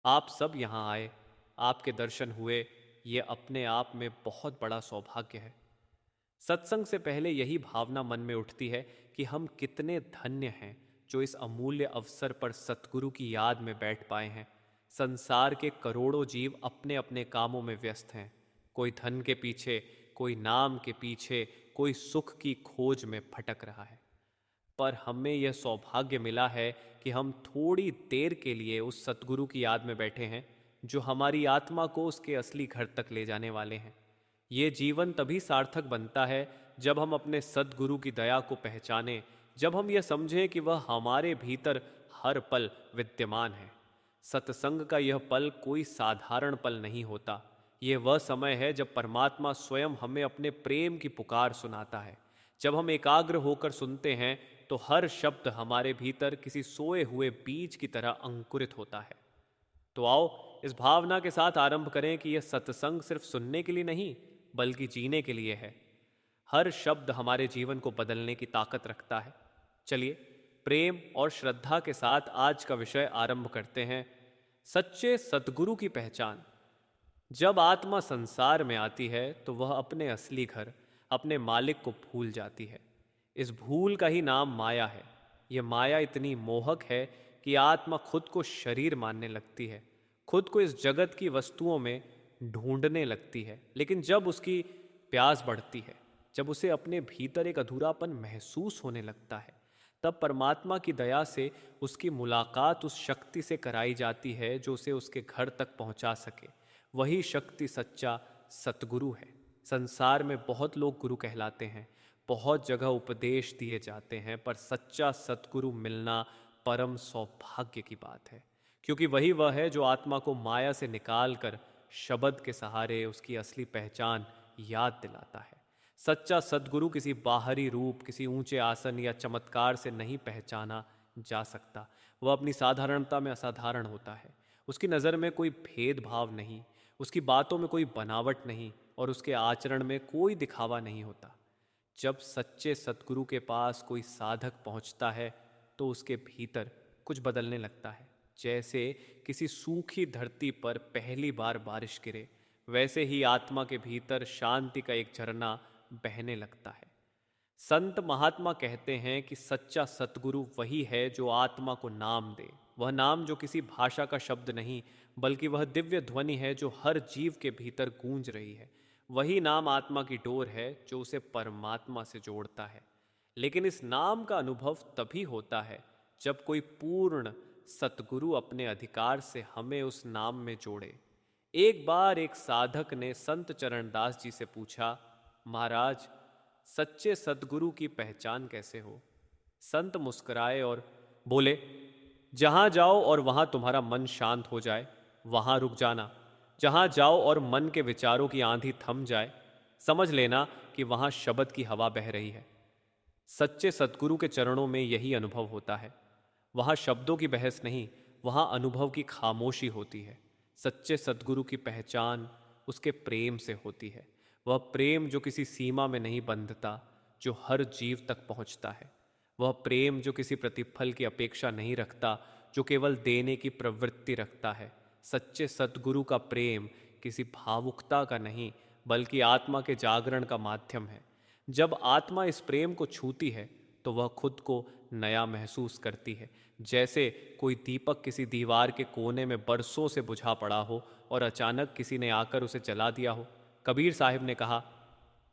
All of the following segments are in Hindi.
आप सब यहाँ आए, आपके दर्शन हुए, ये अपने आप में बहुत बड़ा सौभाग्य है। सत्संग से पहले यही भावना मन में उठती है कि हम कितने धन्य हैं जो इस अमूल्य अवसर पर सतगुरु की याद में बैठ पाए हैं। संसार के करोड़ों जीव अपने अपने कामों में व्यस्त हैं। कोई धन के पीछे, कोई नाम के पीछे, कोई सुख की खोज में भटक रहा है। पर हमें यह सौभाग्य मिला है कि हम थोड़ी देर के लिए उस सतगुरु की याद में बैठे हैं जो हमारी आत्मा को उसके असली घर तक ले जाने वाले हैं। ये जीवन तभी सार्थक बनता है जब हम अपने सद्गुरु की दया को पहचानें, जब हम यह समझें कि वह हमारे भीतर हर पल विद्यमान है। सत्संग का यह पल कोई साधारण पल नहीं होता। यह वह समय है जब परमात्मा स्वयं हमें अपने प्रेम की पुकार सुनाता है। जब हम एकाग्र होकर सुनते हैं तो हर शब्द हमारे भीतर किसी सोए हुए बीज की तरह अंकुरित होता है। तो आओ इस भावना के साथ आरंभ करें कि यह सत्संग सिर्फ सुनने के लिए नहीं, बल्कि जीने के लिए है। हर शब्द हमारे जीवन को बदलने की ताकत रखता है। चलिए प्रेम और श्रद्धा के साथ आज का विषय आरंभ करते हैं। सच्चे सतगुरु की पहचान। जब आत्मा संसार में आती है तो वह अपने असली घर, अपने मालिक को भूल जाती है। इस भूल का ही नाम माया है। यह माया इतनी मोहक है कि आत्मा खुद को शरीर मानने लगती है, खुद को इस जगत की वस्तुओं में ढूंढने लगती है। लेकिन जब उसकी प्यास बढ़ती है, जब उसे अपने भीतर एक अधूरापन महसूस होने लगता है, तब परमात्मा की दया से उसकी मुलाकात उस शक्ति से कराई जाती है जो उसे उसके घर तक पहुंचा सके। वही शक्ति सच्चा सतगुरु है। संसार में बहुत लोग गुरु कहलाते हैं, बहुत जगह उपदेश दिए जाते हैं, पर सच्चा सतगुरु मिलना परम सौभाग्य की बात है। क्योंकि वही वह है जो आत्मा को माया से निकाल कर शब्द के सहारे उसकी असली पहचान याद दिलाता है। सच्चा सद्गुरु किसी बाहरी रूप, किसी ऊंचे आसन या चमत्कार से नहीं पहचाना जा सकता। वह अपनी साधारणता में असाधारण होता है। उसकी नज़र में कोई भेदभाव नहीं, उसकी बातों में कोई बनावट नहीं और उसके आचरण में कोई दिखावा नहीं होता। जब सच्चे सतगुरु के पास कोई साधक पहुंचता है तो उसके भीतर कुछ बदलने लगता है। जैसे किसी सूखी धरती पर पहली बार बारिश गिरे, वैसे ही आत्मा के भीतर शांति का एक झरना बहने लगता है। संत महात्मा कहते हैं कि सच्चा सतगुरु वही है जो आत्मा को नाम दे। वह नाम जो किसी भाषा का शब्द नहीं, बल्कि वह दिव्य ध्वनि है जो हर जीव के भीतर गूंज रही है। वही नाम आत्मा की डोर है जो उसे परमात्मा से जोड़ता है। लेकिन इस नाम का अनुभव तभी होता है जब कोई पूर्ण सतगुरु अपने अधिकार से हमें उस नाम में जोड़े। एक बार एक साधक ने संत चरणदास जी से पूछा, महाराज, सच्चे सतगुरु की पहचान कैसे हो? संत मुस्कुराए और बोले, जहां जाओ और वहां तुम्हारा मन शांत हो जाए, वहां रुक जाना। जहां जाओ और मन के विचारों की आंधी थम जाए, समझ लेना कि वहां शब्द की हवा बह रही है। सच्चे सतगुरु के चरणों में यही अनुभव होता है। वहां शब्दों की बहस नहीं, वहां अनुभव की खामोशी होती है। सच्चे सतगुरु की पहचान उसके प्रेम से होती है। वह प्रेम जो किसी सीमा में नहीं बंधता, जो हर जीव तक पहुंचता है। वह प्रेम जो किसी प्रतिफल की अपेक्षा नहीं रखता, जो केवल देने की प्रवृत्ति रखता है। सच्चे सतगुरु का प्रेम किसी भावुकता का नहीं, बल्कि आत्मा के जागरण का माध्यम है। जब आत्मा इस प्रेम को छूती है तो वह खुद को नया महसूस करती है। जैसे कोई दीपक किसी दीवार के कोने में बरसों से बुझा पड़ा हो और अचानक किसी ने आकर उसे जला दिया हो। कबीर साहिब ने कहा,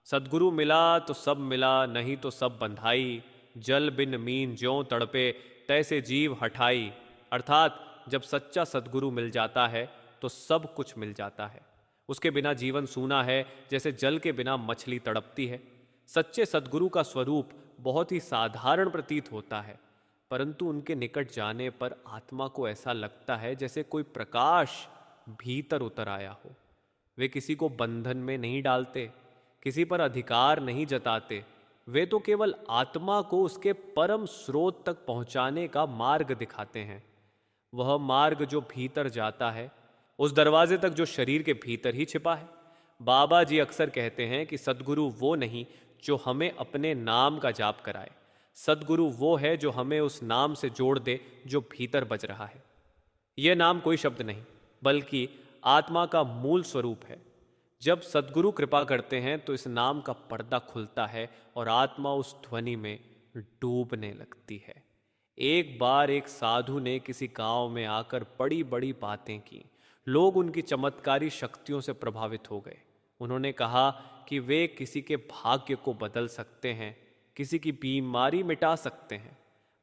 सदगुरु मिला तो सब मिला, नहीं तो सब बंधाई। जल बिन मीन ज्यों तड़पे, तैसे जीव हठाई। अर्थात जब सच्चा सदगुरु मिल जाता है तो सब कुछ मिल जाता है। उसके बिना जीवन सूना है, जैसे जल के बिना मछली तड़पती है। सच्चे सदगुरु का स्वरूप बहुत ही साधारण प्रतीत होता है, परंतु उनके निकट जाने पर आत्मा को ऐसा लगता है जैसे कोई प्रकाश भीतर उतर आया हो। वे किसी को बंधन में नहीं डालते, किसी पर अधिकार नहीं जताते। वे तो केवल आत्मा को उसके परम स्रोत तक पहुंचाने का मार्ग दिखाते हैं। वह मार्ग जो भीतर जाता है, उस दरवाजे तक जो शरीर के भीतर ही छिपा है। बाबा जी अक्सर कहते हैं कि सदगुरु वो नहीं जो हमें अपने नाम का जाप कराए, सदगुरु वो है जो हमें उस नाम से जोड़ दे जो भीतर बज रहा है। यह नाम कोई शब्द नहीं, बल्कि आत्मा का मूल स्वरूप है। जब सद्गुरु कृपा करते हैं तो इस नाम का पर्दा खुलता है और आत्मा उस ध्वनि में डूबने लगती है। एक बार एक साधु ने किसी गांव में आकर बड़ी बड़ी बातें की। लोग उनकी चमत्कारी शक्तियों से प्रभावित हो गए। उन्होंने कहा कि वे किसी के भाग्य को बदल सकते हैं, किसी की बीमारी मिटा सकते हैं।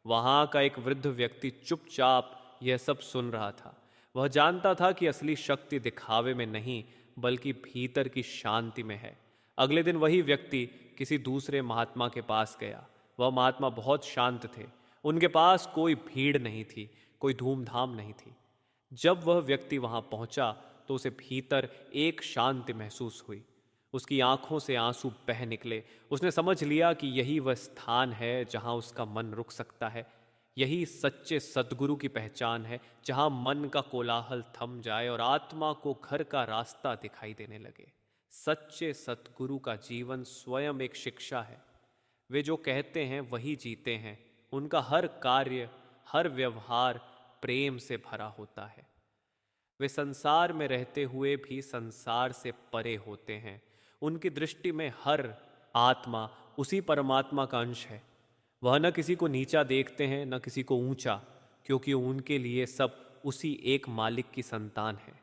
वहां का एक वृद्ध व्यक्ति चुपचाप यह सब सुन रहा था। वह जानता था कि असली शक्ति दिखावे में नहीं बल्कि भीतर की शांति में है। अगले दिन वही व्यक्ति किसी दूसरे महात्मा के पास गया। वह महात्मा बहुत शांत थे। उनके पास कोई भीड़ नहीं थी, कोई धूमधाम नहीं थी। जब वह व्यक्ति वहां पहुंचा तो उसे भीतर एक शांति महसूस हुई। उसकी आंखों से आंसू बह निकले। उसने समझ लिया कि यही वह स्थान है जहां उसका मन रुक सकता है। यही सच्चे सद्गुरु की पहचान है, जहां मन का कोलाहल थम जाए और आत्मा को घर का रास्ता दिखाई देने लगे। सच्चे सद्गुरु का जीवन स्वयं एक शिक्षा है। वे जो कहते हैं वही जीते हैं। उनका हर कार्य, हर व्यवहार प्रेम से भरा होता है। वे संसार में रहते हुए भी संसार से परे होते हैं। उनकी दृष्टि में हर आत्मा उसी परमात्मा का अंश है। वह न किसी को नीचा देखते हैं न किसी को ऊंचा, क्योंकि उनके लिए सब उसी एक मालिक की संतान है।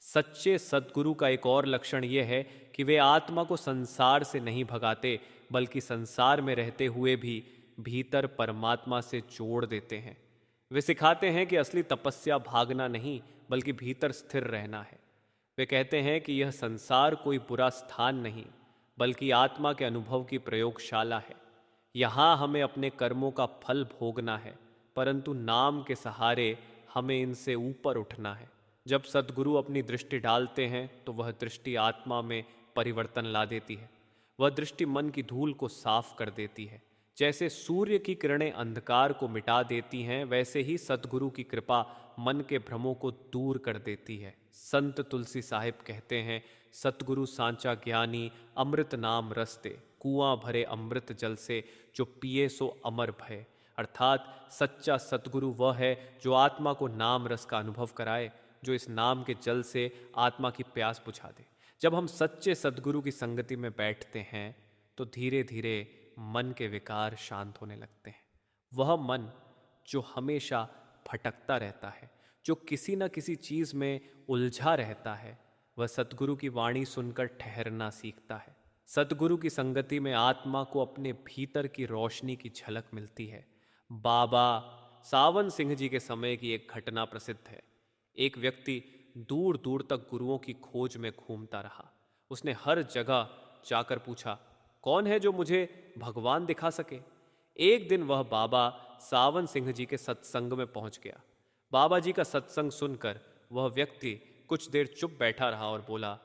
सच्चे सद्गुरु का एक और लक्षण यह है कि वे आत्मा को संसार से नहीं भगाते, बल्कि संसार में रहते हुए भी भीतर परमात्मा से जोड़ देते हैं। वे सिखाते हैं कि असली तपस्या भागना नहीं बल्कि भीतर स्थिर रहना है। वे कहते हैं कि यह संसार कोई बुरा स्थान नहीं बल्कि आत्मा के अनुभव की प्रयोगशाला है। यहाँ हमें अपने कर्मों का फल भोगना है, परंतु नाम के सहारे हमें इनसे ऊपर उठना है। जब सद्गुरु अपनी दृष्टि डालते हैं तो वह दृष्टि आत्मा में परिवर्तन ला देती है। वह दृष्टि मन की धूल को साफ कर देती है। जैसे सूर्य की किरणें अंधकार को मिटा देती हैं, वैसे ही सद्गुरु की कृपा मन के भ्रमों को दूर कर देती है। संत तुलसी साहिब कहते हैं, सतगुरु सांचा ज्ञानी अमृत नाम रसते, कुआं भरे अमृत जल से जो पिए सो अमर भय। अर्थात सच्चा सतगुरु वह है जो आत्मा को नाम रस का अनुभव कराए, जो इस नाम के जल से आत्मा की प्यास बुझा दे। जब हम सच्चे सद्गुरु की संगति में बैठते हैं तो धीरे धीरे मन के विकार शांत होने लगते हैं। वह मन जो हमेशा भटकता रहता है, जो किसी न किसी चीज में उलझा रहता है, वह सतगुरु की वाणी सुनकर ठहरना सीखता है। सतगुरु की संगति में आत्मा को अपने भीतर की रोशनी की झलक मिलती है। बाबा सावन सिंह जी के समय की एक घटना प्रसिद्ध है। एक व्यक्ति दूर दूर तक गुरुओं की खोज में घूमता रहा। उसने हर जगह जाकर पूछा, कौन है जो मुझे भगवान दिखा सके। एक दिन वह बाबा सावन सिंह जी के सत्संग में पहुंच गया। बाबा जी का सत्संग सुनकर वह व्यक्ति कुछ देर चुप बैठा रहा और बोला,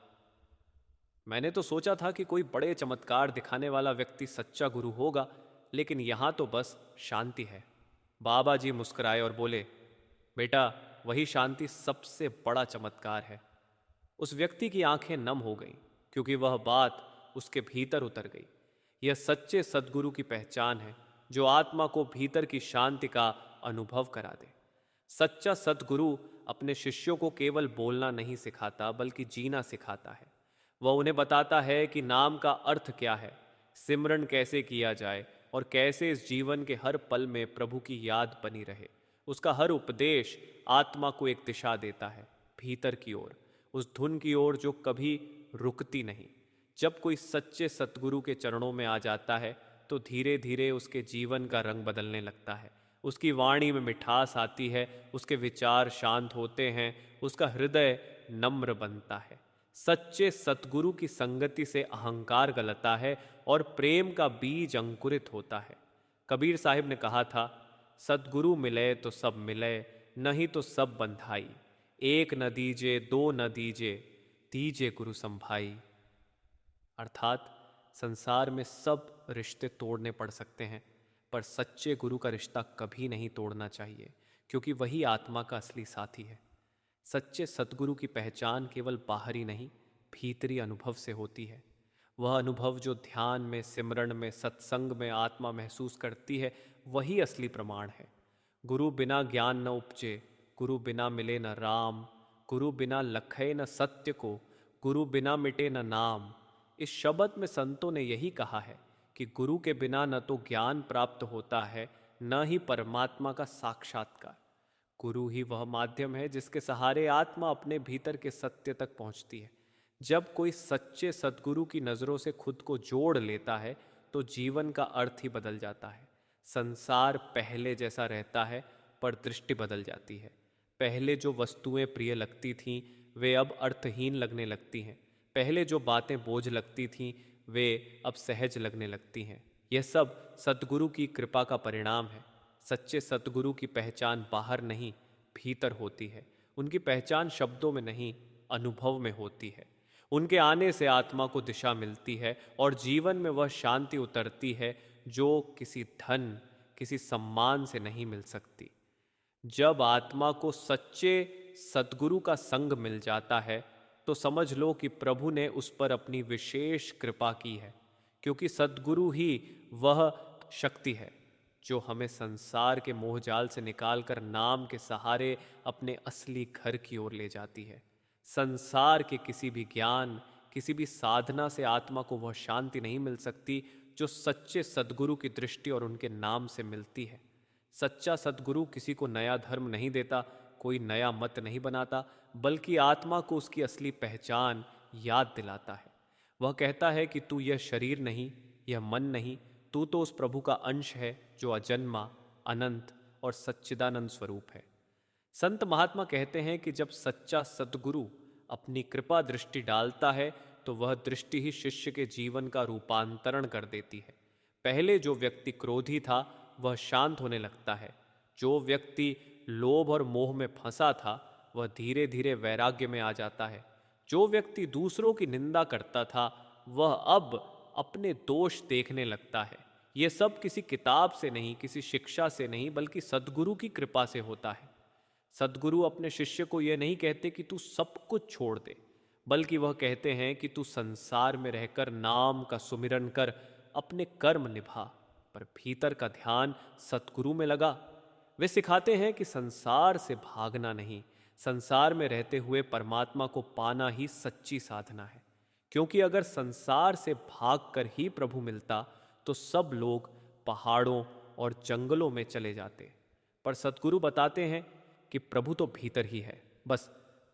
मैंने तो सोचा था कि कोई बड़े चमत्कार दिखाने वाला व्यक्ति सच्चा गुरु होगा, लेकिन यहां तो बस शांति है। बाबा जी मुस्कुराए और बोले, बेटा, वही शांति सबसे बड़ा चमत्कार है। उस व्यक्ति की आंखें नम हो गईं, क्योंकि वह बात उसके भीतर उतर गई। यह सच्चे सद्गुरु की पहचान है, जो आत्मा को भीतर की शांति का अनुभव करा दे। सच्चा सद्गुरु अपने शिष्यों को केवल बोलना नहीं सिखाता, बल्कि जीना सिखाता है। वह उन्हें बताता है कि नाम का अर्थ क्या है, सिमरन कैसे किया जाए और कैसे इस जीवन के हर पल में प्रभु की याद बनी रहे। उसका हर उपदेश आत्मा को एक दिशा देता है, भीतर की ओर, उस धुन की ओर जो कभी रुकती नहीं। जब कोई सच्चे सतगुरु के चरणों में आ जाता है तो धीरे धीरे उसके जीवन का रंग बदलने लगता है। उसकी वाणी में मिठास आती है, उसके विचार शांत होते हैं, उसका हृदय नम्र बनता है। सच्चे सतगुरु की संगति से अहंकार गलता है और प्रेम का बीज अंकुरित होता है। कबीर साहिब ने कहा था, सतगुरु मिले तो सब मिले, नहीं तो सब बंधाई। एक न दीजे दो न दीजे, दीजे गुरु संभाई। अर्थात संसार में सब रिश्ते तोड़ने पड़ सकते हैं, पर सच्चे गुरु का रिश्ता कभी नहीं तोड़ना चाहिए, क्योंकि वही आत्मा का असली साथी है। सच्चे सतगुरु की पहचान केवल बाहरी नहीं, भीतरी अनुभव से होती है। वह अनुभव जो ध्यान में, सिमरण में, सत्संग में आत्मा महसूस करती है, वही असली प्रमाण है। गुरु बिना ज्ञान न उपजे, गुरु बिना मिले न राम, गुरु बिना लखै न सत्य को, गुरु बिना मिटे न नाम। इस शब्द में संतों ने यही कहा है कि गुरु के बिना न तो ज्ञान प्राप्त होता है, न ही परमात्मा का साक्षात्कार। गुरु ही वह माध्यम है जिसके सहारे आत्मा अपने भीतर के सत्य तक पहुंचती है। जब कोई सच्चे सद्गुरु की नज़रों से खुद को जोड़ लेता है तो जीवन का अर्थ ही बदल जाता है। संसार पहले जैसा रहता है, पर दृष्टि बदल जाती है। पहले जो वस्तुएं प्रिय लगती थीं वे अब अर्थहीन लगने लगती हैं। पहले जो बातें बोझ लगती थीं वे अब सहज लगने लगती हैं। यह सब सद्गुरु की कृपा का परिणाम है। सच्चे सद्गुरु की पहचान बाहर नहीं, भीतर होती है। उनकी पहचान शब्दों में नहीं, अनुभव में होती है। उनके आने से आत्मा को दिशा मिलती है और जीवन में वह शांति उतरती है जो किसी धन, किसी सम्मान से नहीं मिल सकती। जब आत्मा को सच्चे सद्गुरु का संग मिल जाता है तो समझ लो कि प्रभु ने उस पर अपनी विशेष कृपा की है, क्योंकि सद्गुरु ही वह शक्ति है जो हमें संसार के मोहजाल से निकालकर नाम के सहारे अपने असली घर की ओर ले जाती है। संसार के किसी भी ज्ञान, किसी भी साधना से आत्मा को वह शांति नहीं मिल सकती जो सच्चे सद्गुरु की दृष्टि और उनके नाम से मिलती है। सच्चा सद्गुरु किसी को नया धर्म नहीं देता, कोई नया मत नहीं बनाता, बल्कि आत्मा को उसकी असली पहचान याद दिलाता है। वह कहता है कि तू यह शरीर नहीं, यह मन नहीं, तू तो उस प्रभु का अंश है जो अजन्मा, अनंत और सच्चिदानंद स्वरूप है। संत महात्मा कहते हैं कि जब सच्चा सद्गुरु अपनी कृपा दृष्टि डालता है तो वह दृष्टि ही शिष्य के जीवन का रूपांतरण कर देती है। पहले जो व्यक्ति क्रोधी था वह शांत होने लगता है। जो व्यक्ति लोभ और मोह में फंसा था वह धीरे धीरे वैराग्य में आ जाता है। जो व्यक्ति दूसरों की निंदा करता था वह अब अपने दोष देखने लगता है। यह सब किसी किताब से नहीं, किसी शिक्षा से नहीं, बल्कि सद्गुरु की कृपा से होता है। सद्गुरु अपने शिष्य को यह नहीं कहते कि तू सब कुछ छोड़ दे, बल्कि वह कहते हैं कि तू संसार में रहकर नाम का सुमिरन कर, अपने कर्म निभा, पर भीतर का ध्यान सद्गुरु में लगा। वे सिखाते हैं कि संसार से भागना नहीं, संसार में रहते हुए परमात्मा को पाना ही सच्ची साधना है। क्योंकि अगर संसार से भागकर ही प्रभु मिलता तो सब लोग पहाड़ों और जंगलों में चले जाते। पर सद्गुरु बताते हैं कि प्रभु तो भीतर ही है, बस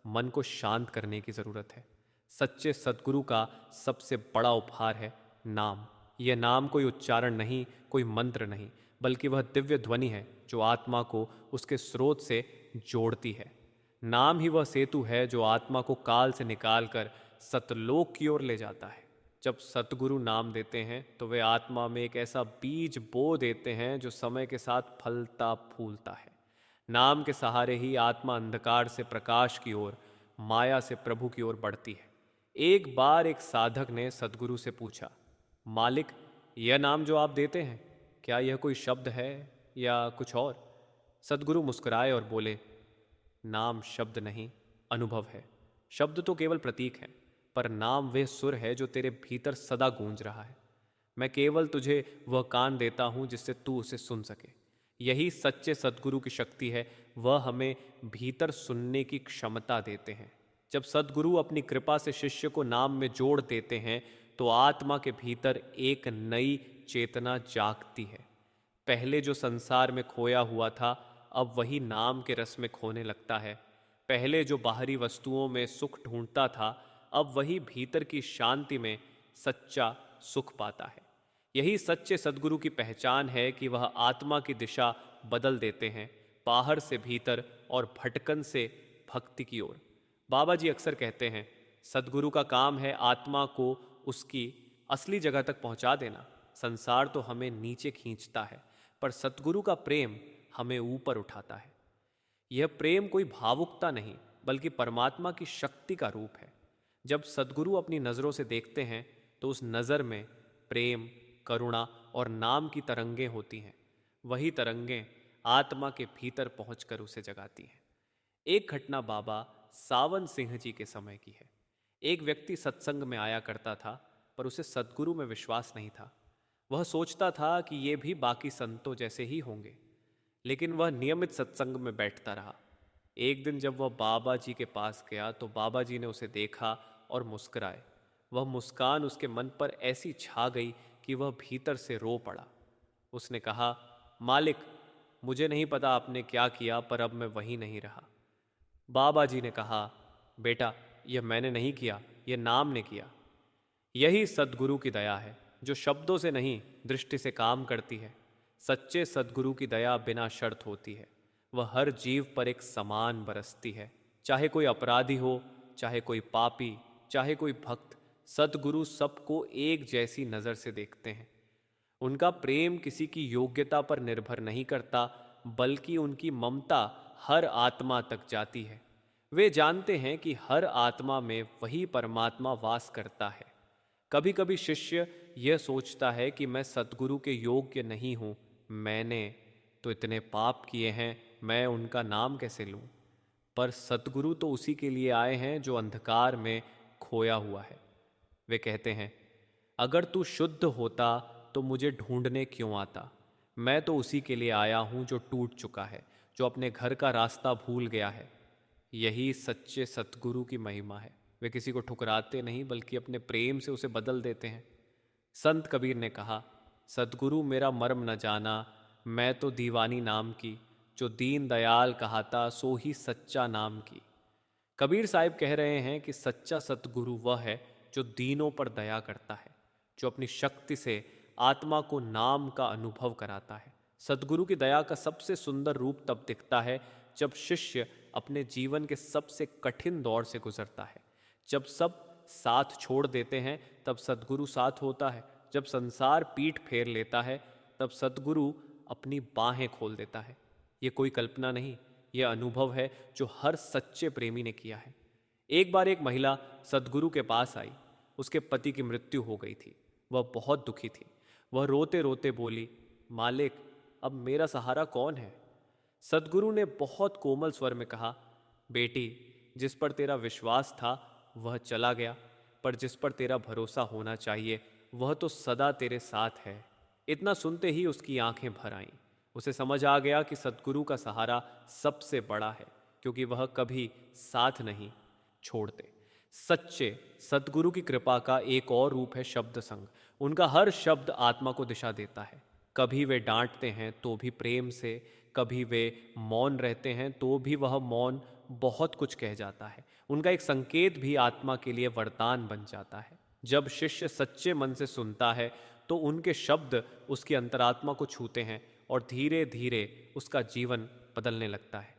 मन को शांत करने की जरूरत है। सच्चे सद्गुरु का सबसे बड़ा उपहार है नाम। यह नाम कोई उच्चारण नहीं, कोई मंत्र नहीं, बल्कि वह दिव्य ध्वनि है जो आत्मा को उसके स्रोत से जोड़ती है। नाम ही वह सेतु है जो आत्मा को काल से निकालकर सतलोक की ओर ले जाता है। जब सतगुरु नाम देते हैं तो वे आत्मा में एक ऐसा बीज बो देते हैं जो समय के साथ फलता फूलता है। नाम के सहारे ही आत्मा अंधकार से प्रकाश की ओर, माया से प्रभु की ओर बढ़ती है। एक बार एक साधक ने सद्गुरु से पूछा, मालिक, यह नाम जो आप देते हैं, क्या यह कोई शब्द है या कुछ और? सद्गुरु मुस्कुराए और बोले, नाम शब्द नहीं, अनुभव है। शब्द तो केवल प्रतीक है, पर नाम वह सुर है जो तेरे भीतर सदा गूंज रहा है। मैं केवल तुझे वह कान देता हूं जिससे तू उसे सुन सके। यही सच्चे सद्गुरु की शक्ति है, वह हमें भीतर सुनने की क्षमता देते हैं। जब सद्गुरु अपनी कृपा से शिष्य को नाम में जोड़ देते हैं तो आत्मा के भीतर एक नई चेतना जागती है। पहले जो संसार में खोया हुआ था अब वही नाम के रस में खोने लगता है। पहले जो बाहरी वस्तुओं में सुख ढूंढता था अब वही भीतर की शांति में सच्चा सुख पाता है। यही सच्चे सद्गुरु की पहचान है कि वह आत्मा की दिशा बदल देते हैं, बाहर से भीतर और भटकन से भक्ति की ओर। बाबा जी अक्सर कहते हैं, सद्गुरु का काम है आत्मा को उसकी असली जगह तक पहुंचा देना। संसार तो हमें नीचे खींचता है, पर सद्गुरु का प्रेम हमें ऊपर उठाता है। यह प्रेम कोई भावुकता नहीं, बल्कि परमात्मा की शक्ति का रूप है। जब सद्गुरु अपनी नज़रों से देखते हैं तो उस नज़र में प्रेम, करुणा और नाम की तरंगें होती हैं। वही तरंगें आत्मा के भीतर पहुंचकर उसे जगाती हैं। एक घटना बाबा सावन सिंह जी के समय की है। एक व्यक्ति सत्संग में आया करता था, पर उसे सद्गुरु में विश्वास नहीं था। वह सोचता था कि ये भी बाकी संतों जैसे ही होंगे, लेकिन वह नियमित सत्संग में बैठता रहा। एक दिन जब वह बाबा जी के पास गया तो बाबा जी ने उसे देखा और मुस्कुराए। वह मुस्कान उसके मन पर ऐसी छा गई कि वह भीतर से रो पड़ा। उसने कहा, मालिक, मुझे नहीं पता आपने क्या किया, पर अब मैं वहीं नहीं रहा। बाबा जी ने कहा, बेटा, यह मैंने नहीं किया, यह नाम ने किया। यही सद्गुरु की दया है, जो शब्दों से नहीं दृष्टि से काम करती है। सच्चे सद्गुरु की दया बिना शर्त होती है। वह हर जीव पर एक समान बरसती है, चाहे कोई अपराधी हो, चाहे कोई पापी, चाहे कोई भक्त। सद्गुरु सबको एक जैसी नज़र से देखते हैं। उनका प्रेम किसी की योग्यता पर निर्भर नहीं करता, बल्कि उनकी ममता हर आत्मा तक जाती है। वे जानते हैं कि हर आत्मा में वही परमात्मा वास करता है। कभी कभी शिष्य यह सोचता है कि मैं सद्गुरु के योग्य नहीं हूँ, मैंने तो इतने पाप किए हैं, मैं उनका नाम कैसे लूँ। पर सद्गुरु तो उसी के लिए आए हैं जो अंधकार में खोया हुआ है। वे कहते हैं, अगर तू शुद्ध होता तो मुझे ढूंढने क्यों आता। मैं तो उसी के लिए आया हूँ जो टूट चुका है, जो अपने घर का रास्ता भूल गया है। यही सच्चे सतगुरु की महिमा है। वे किसी को ठुकराते नहीं, बल्कि अपने प्रेम से उसे बदल देते हैं। संत कबीर ने कहा, सतगुरु मेरा मर्म न जाना, मैं तो दीवानी नाम की, जो दीन दयाल कहाता सो ही सच्चा नाम की। कबीर साहिब कह रहे हैं कि सच्चा सतगुरु वह है जो दीनों पर दया करता है, जो अपनी शक्ति से आत्मा को नाम का अनुभव कराता है। सतगुरु की दया का सबसे सुंदर रूप तब दिखता है जब शिष्य अपने जीवन के सबसे कठिन दौर से गुजरता है। जब सब साथ छोड़ देते हैं तब सतगुरु साथ होता है। जब संसार पीठ फेर लेता है तब सतगुरु अपनी बाहें खोल देता है। ये कोई कल्पना नहीं, यह अनुभव है जो हर सच्चे प्रेमी ने किया है। एक बार एक महिला सतगुरु के पास आई। उसके पति की मृत्यु हो गई थी। वह बहुत दुखी थी। वह रोते रोते बोली, मालिक, अब मेरा सहारा कौन है। सतगुरु ने बहुत कोमल स्वर में कहा, बेटी, जिस पर तेरा विश्वास था वह चला गया, पर जिस पर तेरा भरोसा होना चाहिए वह तो सदा तेरे साथ है। इतना सुनते ही उसकी आंखें भर आईं। उसे समझ आ गया कि सतगुरु का सहारा सबसे बड़ा है, क्योंकि वह कभी साथ नहीं छोड़ते। सच्चे सतगुरु की कृपा का एक और रूप है शब्द संग। उनका हर शब्द आत्मा को दिशा देता है। कभी वे डांटते हैं तो भी प्रेम से, कभी वे मौन रहते हैं तो भी वह मौन बहुत कुछ कह जाता है। उनका एक संकेत भी आत्मा के लिए वरदान बन जाता है। जब शिष्य सच्चे मन से सुनता है तो उनके शब्द उसकी अंतरात्मा को छूते हैं और धीरे धीरे उसका जीवन बदलने लगता है।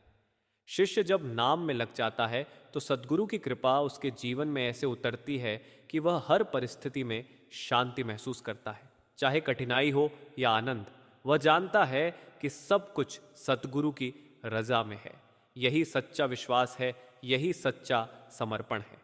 शिष्य जब नाम में लग जाता है तो सद्गुरु की कृपा उसके जीवन में ऐसे उतरती है कि वह हर परिस्थिति में शांति महसूस करता है, चाहे कठिनाई हो या आनंद। वह जानता है कि सब कुछ सद्गुरु की रजा में है। यही सच्चा विश्वास है, यही सच्चा समर्पण है।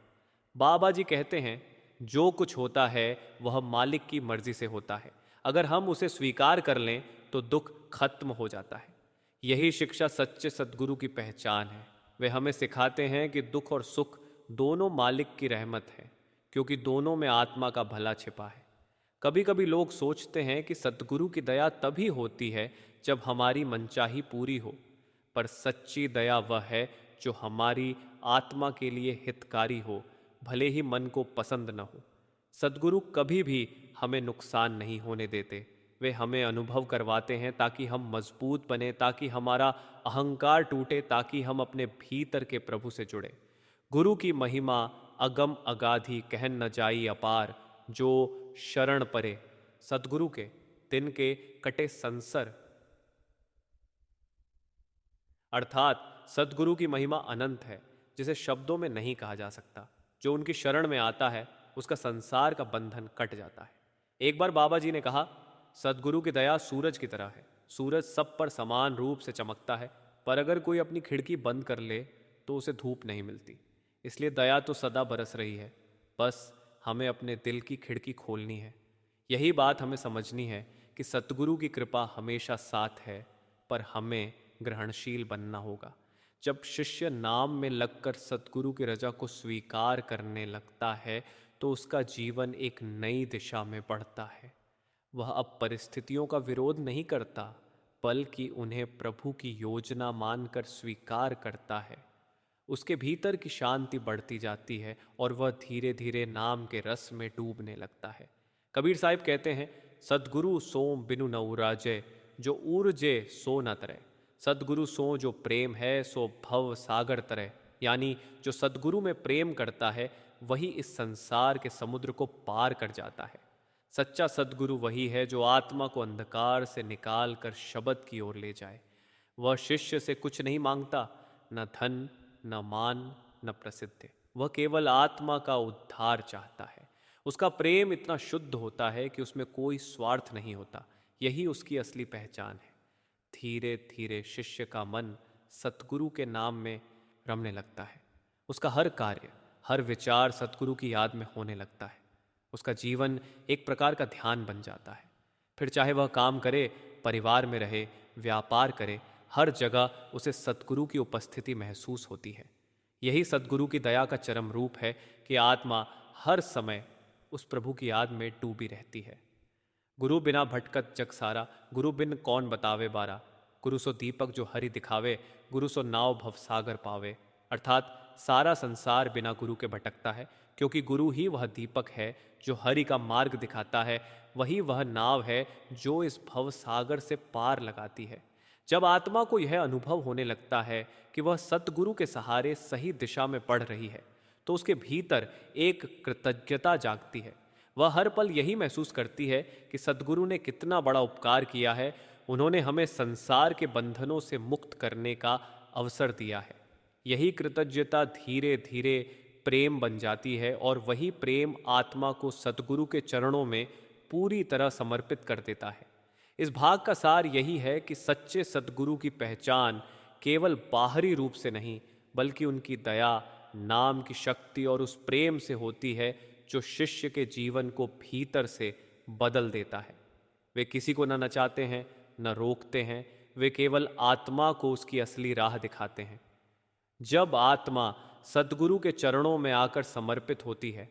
बाबा जी कहते हैं, जो कुछ होता है वह मालिक की मर्जी से होता है। अगर हम उसे स्वीकार कर लें तो दुख खत्म हो जाता है। यही शिक्षा सच्चे सद्गुरु की पहचान है। वे हमें सिखाते हैं कि दुख और सुख दोनों मालिक की रहमत है, क्योंकि दोनों में आत्मा का भला छिपा है। कभी कभी लोग सोचते हैं कि सद्गुरु की दया तभी होती है जब हमारी मनचाही पूरी हो, पर सच्ची दया वह है जो हमारी आत्मा के लिए हितकारी हो, भले ही मन को पसंद न हो। सद्गुरु कभी भी हमें नुकसान नहीं होने देते। वे हमें अनुभव करवाते हैं ताकि हम मजबूत बने, ताकि हमारा अहंकार टूटे, ताकि हम अपने भीतर के प्रभु से जुड़े। गुरु की महिमा अगम अगाधी, कहन न जाई अपार, जो शरण परे। सद्गुरु के तिनके कटे संसर, अर्थात सद्गुरु की महिमा अनंत है, जिसे शब्दों में नहीं कहा जा सकता। जो उनकी शरण में आता है उसका संसार का बंधन कट जाता है। एक बार बाबा जी ने कहा, सद्गुरु की दया सूरज की तरह है। सूरज सब पर समान रूप से चमकता है, पर अगर कोई अपनी खिड़की बंद कर ले तो उसे धूप नहीं मिलती। इसलिए दया तो सदा बरस रही है, बस हमें अपने दिल की खिड़की खोलनी है। यही बात हमें समझनी है कि सतगुरु की कृपा हमेशा साथ है, पर हमें ग्रहणशील बनना होगा। जब शिष्य नाम में लगकर सतगुरु की रजा को स्वीकार करने लगता है तो उसका जीवन एक नई दिशा में बढ़ता है। वह अब परिस्थितियों का विरोध नहीं करता, बल्कि उन्हें प्रभु की योजना मानकर स्वीकार करता है, उसके भीतर की शांति बढ़ती जाती है और वह धीरे धीरे नाम के रस में डूबने लगता है। कबीर साहिब कहते हैं, सदगुरु सोम बिनु न उराजे, जो ऊर्जे सो न तरे। सदगुरु सो जो प्रेम है, सो भव सागर तरे। यानी जो सदगुरु में प्रेम करता है वही इस संसार के समुद्र को पार कर जाता है। सच्चा सदगुरु वही है जो आत्मा को अंधकार से निकाल कर शब्द की ओर ले जाए। वह शिष्य से कुछ नहीं मांगता, न धन, न मान, न प्रसिद्धि। वह केवल आत्मा का उद्धार चाहता है। उसका प्रेम इतना शुद्ध होता है कि उसमें कोई स्वार्थ नहीं होता। यही उसकी असली पहचान है। धीरे धीरे शिष्य का मन सतगुरु के नाम में रमने लगता है। उसका हर कार्य, हर विचार सतगुरु की याद में होने लगता है। उसका जीवन एक प्रकार का ध्यान बन जाता है। फिर चाहे वह काम करे, परिवार में रहे, व्यापार करे, हर जगह उसे सतगुरु की उपस्थिति महसूस होती है। यही सतगुरु की दया का चरम रूप है कि आत्मा हर समय उस प्रभु की याद में डूबी रहती है। गुरु बिना भटकत जग सारा, गुरु बिन कौन बतावे बारा। गुरु सो दीपक जो हरि दिखावे, गुरु सो नाव भवसागर पावे। अर्थात सारा संसार बिना गुरु के भटकता है, क्योंकि गुरु ही वह दीपक है जो हरि का मार्ग दिखाता है। वही वह नाव है जो इस भव सागर से पार लगाती है। जब आत्मा को यह अनुभव होने लगता है कि वह सतगुरु के सहारे सही दिशा में बढ़ रही है, तो उसके भीतर एक कृतज्ञता जागती है। वह हर पल यही महसूस करती है कि सतगुरु ने कितना बड़ा उपकार किया है। उन्होंने हमें संसार के बंधनों से मुक्त करने का अवसर दिया है। यही कृतज्ञता धीरे धीरे प्रेम बन जाती है और वही प्रेम आत्मा को सतगुरु के चरणों में पूरी तरह समर्पित कर देता है। इस भाग का सार यही है कि सच्चे सतगुरु की पहचान केवल बाहरी रूप से नहीं, बल्कि उनकी दया, नाम की शक्ति और उस प्रेम से होती है जो शिष्य के जीवन को भीतर से बदल देता है। वे किसी को न नचाते हैं, न रोकते हैं। वे केवल आत्मा को उसकी असली राह दिखाते हैं। जब आत्मा सद्गुरु के चरणों में आकर समर्पित होती है,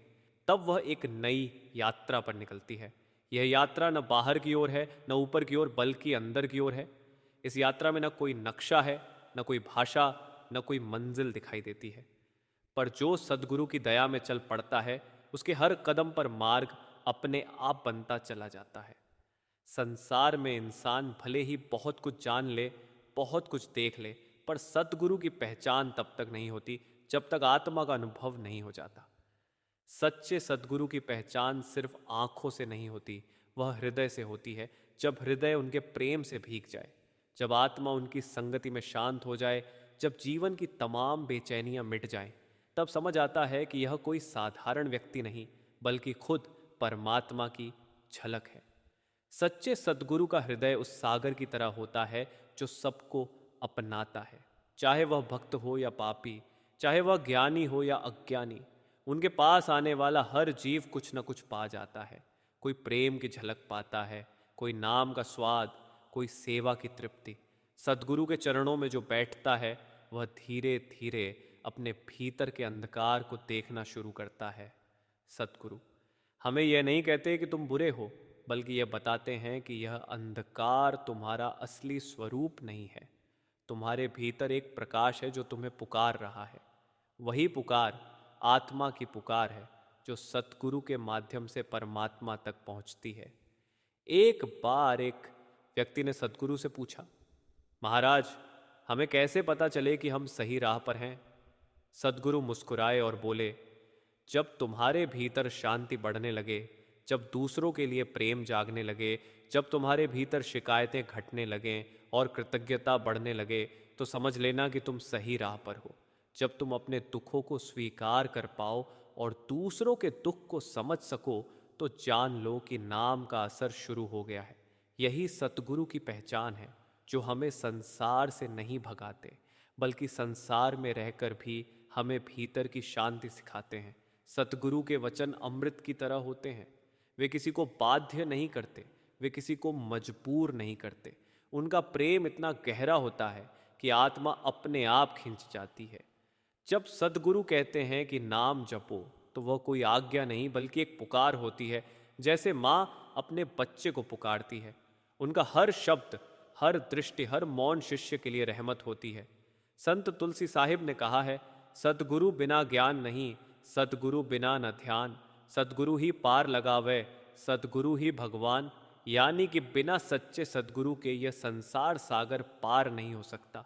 तब वह एक नई यात्रा पर निकलती है। यह यात्रा न बाहर की ओर है, न ऊपर की ओर, बल्कि अंदर की ओर है। इस यात्रा में न कोई नक्शा है, न कोई भाषा, न कोई मंजिल दिखाई देती है। पर जो सद्गुरु की दया में चल पड़ता है, उसके हर कदम पर मार्ग अपने आप बनता चला जाता है। संसार में इंसान भले ही बहुत कुछ जान ले, बहुत कुछ देख ले, पर सतगुरु की पहचान तब तक नहीं होती जब तक आत्मा का अनुभव नहीं हो जाता। सच्चे सतगुरु की पहचान सिर्फ आंखों से नहीं होती, वह हृदय से होती है। जब हृदय उनके प्रेम से भीग जाए, जब आत्मा उनकी संगति में शांत हो जाए, जब जीवन की तमाम बेचैनियां मिट जाएं, तब समझ आता है कि यह कोई साधारण व्यक्ति नहीं, बल्कि खुद परमात्मा की झलक है। सच्चे सद्गुरु का हृदय उस सागर की तरह होता है जो सबको अपनाता है, चाहे वह भक्त हो या पापी, चाहे वह ज्ञानी हो या अज्ञानी। उनके पास आने वाला हर जीव कुछ न कुछ पा जाता है। कोई प्रेम की झलक पाता है, कोई नाम का स्वाद, कोई सेवा की तृप्ति। सद्गुरु के चरणों में जो बैठता है, वह धीरे धीरे अपने भीतर के अंधकार को देखना शुरू करता है। सद्गुरु हमें यह नहीं कहते कि तुम बुरे हो, बल्कि यह बताते हैं कि यह अंधकार तुम्हारा असली स्वरूप नहीं है। तुम्हारे भीतर एक प्रकाश है जो तुम्हें पुकार रहा है। वही पुकार आत्मा की पुकार है जो सतगुरु के माध्यम से परमात्मा तक पहुंचती है। एक बार एक व्यक्ति ने सतगुरु से पूछा, महाराज, हमें कैसे पता चले कि हम सही राह पर हैं? सतगुरु मुस्कुराए और बोले, जब तुम्हारे भीतर शांति बढ़ने लगे, जब दूसरों के लिए प्रेम जागने लगे, जब तुम्हारे भीतर शिकायतें घटने लगें और कृतज्ञता बढ़ने लगे, तो समझ लेना कि तुम सही राह पर हो। जब तुम अपने दुखों को स्वीकार कर पाओ और दूसरों के दुख को समझ सको, तो जान लो कि नाम का असर शुरू हो गया है। यही सतगुरु की पहचान है जो हमें संसार से नहीं भगाते, बल्कि संसार में रहकर भी हमें भीतर की शांति सिखाते हैं। सतगुरु के वचन अमृत की तरह होते हैं। वे किसी को बाध्य नहीं करते, वे किसी को मजबूर नहीं करते। उनका प्रेम इतना गहरा होता है कि आत्मा अपने आप खिंच जाती है। जब सद्गुरु कहते हैं कि नाम जपो, तो वह कोई आज्ञा नहीं, बल्कि एक पुकार होती है। जैसे माँ अपने बच्चे को पुकारती है। उनका हर शब्द, हर दृष्टि, हर मौन शिष्य के लिए रहमत होती है। संत तुलसी साहिब ने कहा है, सदगुरु बिना ज्ञान नहीं, सदगुरु बिना न ध्यान, सदगुरु ही पार लगावे, सदगुरु ही भगवान। यानी कि बिना सच्चे सदगुरु के यह संसार सागर पार नहीं हो सकता।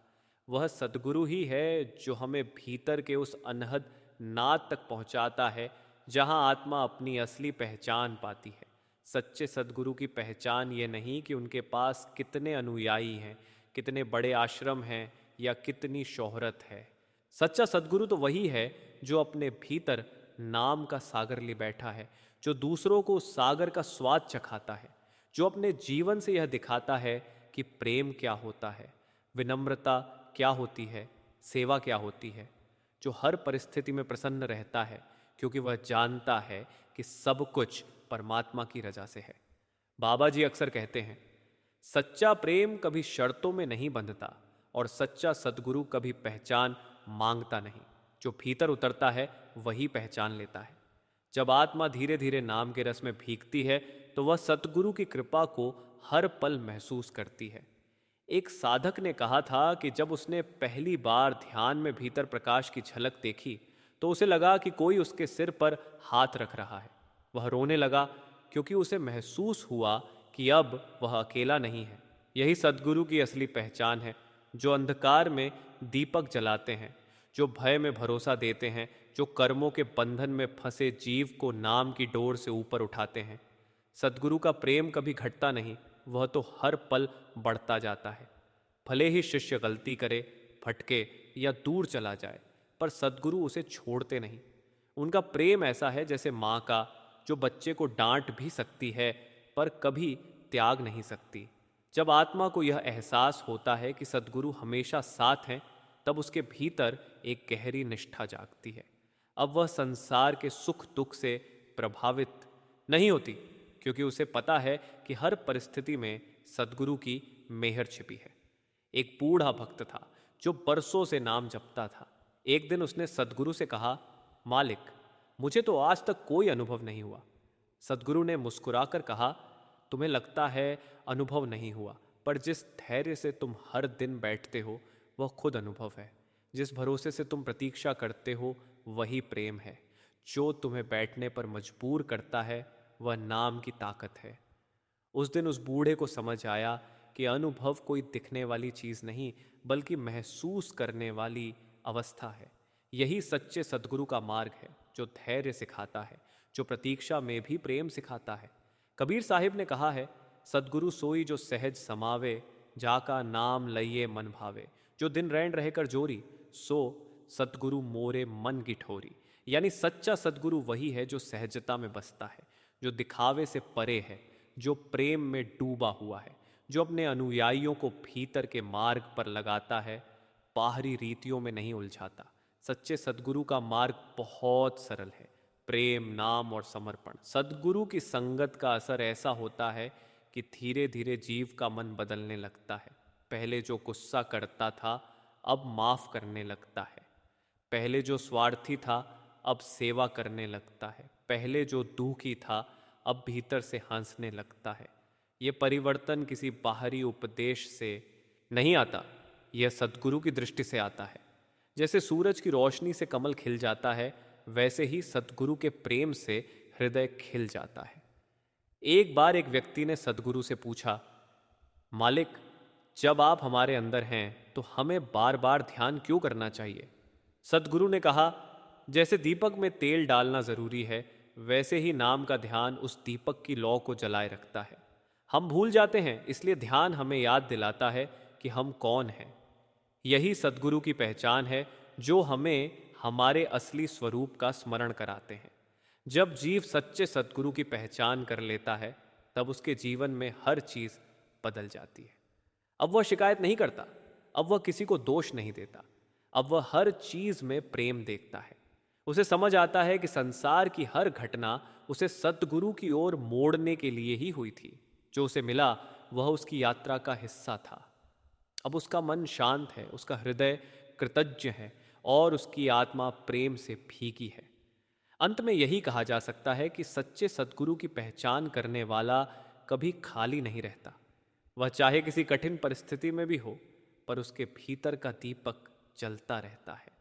वह सदगुरु ही है जो हमें भीतर के उस अनहद नाद तक पहुंचाता है जहां आत्मा अपनी असली पहचान पाती है। सच्चे सदगुरु की पहचान ये नहीं कि उनके पास कितने अनुयायी हैं, कितने बड़े आश्रम हैं या कितनी शोहरत है। सच्चा सदगुरु तो वही है जो अपने भीतर नाम का सागर ले बैठा है, जो दूसरों को उस सागर का स्वाद चखाता है, जो अपने जीवन से यह दिखाता है कि प्रेम क्या होता है, विनम्रता क्या होती है, सेवा क्या होती है, जो हर परिस्थिति में प्रसन्न रहता है क्योंकि वह जानता है कि सब कुछ परमात्मा की रजा से है। बाबा जी अक्सर कहते हैं, सच्चा प्रेम कभी शर्तों में नहीं बंधता और सच्चा सदगुरु कभी पहचान मांगता नहीं। जो भीतर उतरता है वही पहचान लेता है। जब आत्मा धीरे धीरे नाम के रस में भीगती है तो वह सतगुरु की कृपा को हर पल महसूस करती है। एक साधक ने कहा था कि जब उसने पहली बार ध्यान में भीतर प्रकाश की झलक देखी तो उसे लगा कि कोई उसके सिर पर हाथ रख रहा है। वह रोने लगा क्योंकि उसे महसूस हुआ कि अब वह अकेला नहीं है। यही सद्गुरु की असली पहचान है, जो अंधकार में दीपक जलाते हैं, जो भय में भरोसा देते हैं, जो कर्मों के बंधन में फंसे जीव को नाम की डोर से ऊपर उठाते हैं। सद्गुरु का प्रेम कभी घटता नहीं, वह तो हर पल बढ़ता जाता है। भले ही शिष्य गलती करे, भटके या दूर चला जाए, पर सद्गुरु उसे छोड़ते नहीं। उनका प्रेम ऐसा है जैसे माँ का, जो बच्चे को डांट भी सकती है पर कभी त्याग नहीं सकती। जब आत्मा को यह एहसास होता है कि सद्गुरु हमेशा साथ हैं, तब उसके भीतर एक गहरी निष्ठा जागती है। अब वह संसार के सुख दुख से प्रभावित नहीं होती, क्योंकि उसे पता है कि हर परिस्थिति में सद्गुरु की मेहर छिपी है। एक बूढ़ा भक्त था जो बरसों से नाम जपता था। एक दिन उसने सद्गुरु से कहा, मालिक, मुझे तो आज तक कोई अनुभव नहीं हुआ। सद्गुरु ने मुस्कुराकर कहा, तुम्हें लगता है अनुभव नहीं हुआ, पर जिस धैर्य से तुम हर दिन बैठते हो वह खुद अनुभव है। जिस भरोसे से तुम प्रतीक्षा करते हो वही प्रेम है। जो तुम्हें बैठने पर मजबूर करता है वह नाम की ताकत है। उस दिन उस बूढ़े को समझ आया कि अनुभव कोई दिखने वाली चीज़ नहीं, बल्कि महसूस करने वाली अवस्था है। यही सच्चे सद्गुरु का मार्ग है, जो धैर्य सिखाता है, जो प्रतीक्षा में भी प्रेम सिखाता है। कबीर साहिब ने कहा है, सद्गुरु सोई जो सहज समावे, जाका नाम लइये मन भावे। जो दिन रैन रहकर जोरी, सो सद्गुरु मोरे मन की ठोरी। यानी सच्चा सद्गुरु वही है जो सहजता में बसता है, जो दिखावे से परे है, जो प्रेम में डूबा हुआ है, जो अपने अनुयायियों को भीतर के मार्ग पर लगाता है, बाहरी रीतियों में नहीं उलझाता। सच्चे सद्गुरु का मार्ग बहुत सरल है, प्रेम, नाम और समर्पण। सद्गुरु की संगत का असर ऐसा होता है कि धीरे धीरे जीव का मन बदलने लगता है। पहले जो गुस्सा करता था अब माफ करने लगता है। पहले जो स्वार्थी था अब सेवा करने लगता है। पहले जो दुखी था अब भीतर से हंसने लगता है। यह परिवर्तन किसी बाहरी उपदेश से नहीं आता, यह सद्गुरु की दृष्टि से आता है। जैसे सूरज की रोशनी से कमल खिल जाता है, वैसे ही सद्गुरु के प्रेम से हृदय खिल जाता है। एक बार एक व्यक्ति ने सद्गुरु से पूछा, मालिक, जब आप हमारे अंदर हैं तो हमें बार बार ध्यान क्यों करना चाहिए? सद्गुरु ने कहा, जैसे दीपक में तेल डालना जरूरी है, वैसे ही नाम का ध्यान उस दीपक की लौ को जलाए रखता है। हम भूल जाते हैं, इसलिए ध्यान हमें याद दिलाता है कि हम कौन हैं। यही सद्गुरु की पहचान है, जो हमें हमारे असली स्वरूप का स्मरण कराते हैं। जब जीव सच्चे सद्गुरु की पहचान कर लेता है, तब उसके जीवन में हर चीज बदल जाती है। अब वह शिकायत नहीं करता, अब वह किसी को दोष नहीं देता, अब वह हर चीज में प्रेम देखता है। उसे समझ आता है कि संसार की हर घटना उसे सद्गुरु की ओर मोड़ने के लिए ही हुई थी। जो उसे मिला वह उसकी यात्रा का हिस्सा था। अब उसका मन शांत है, उसका हृदय कृतज्ञ है और उसकी आत्मा प्रेम से भीगी है। अंत में यही कहा जा सकता है कि सच्चे सद्गुरु की पहचान करने वाला कभी खाली नहीं रहता। वह चाहे किसी कठिन परिस्थिति में भी हो, पर उसके भीतर का दीपक जलता रहता है।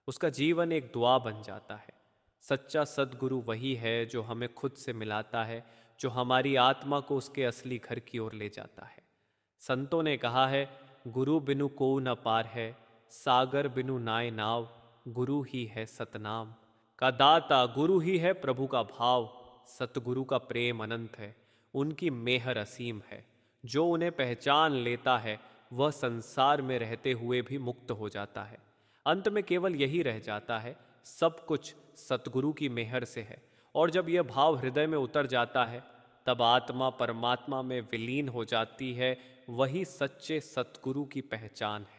उसका जीवन एक दुआ बन जाता है। सच्चा सद्गुरु वही है जो हमें खुद से मिलाता है, जो हमारी आत्मा को उसके असली घर की ओर ले जाता है। संतों ने कहा है, गुरु बिनु को न पार है, सागर बिनु नाय नाव, गुरु ही है सतनाम। का दाता गुरु ही है, प्रभु का भाव, सतगुरु का प्रेम अनंत है, उनकी मेहर असीम है। जो उन्हें पहचान लेता है वह संसार में रहते हुए भी मुक्त हो जाता है। अंत में केवल यही रह जाता है, सब कुछ सतगुरु की मेहर से है। और जब यह भाव हृदय में उतर जाता है, तब आत्मा परमात्मा में विलीन हो जाती है। वही सच्चे सतगुरु की पहचान है।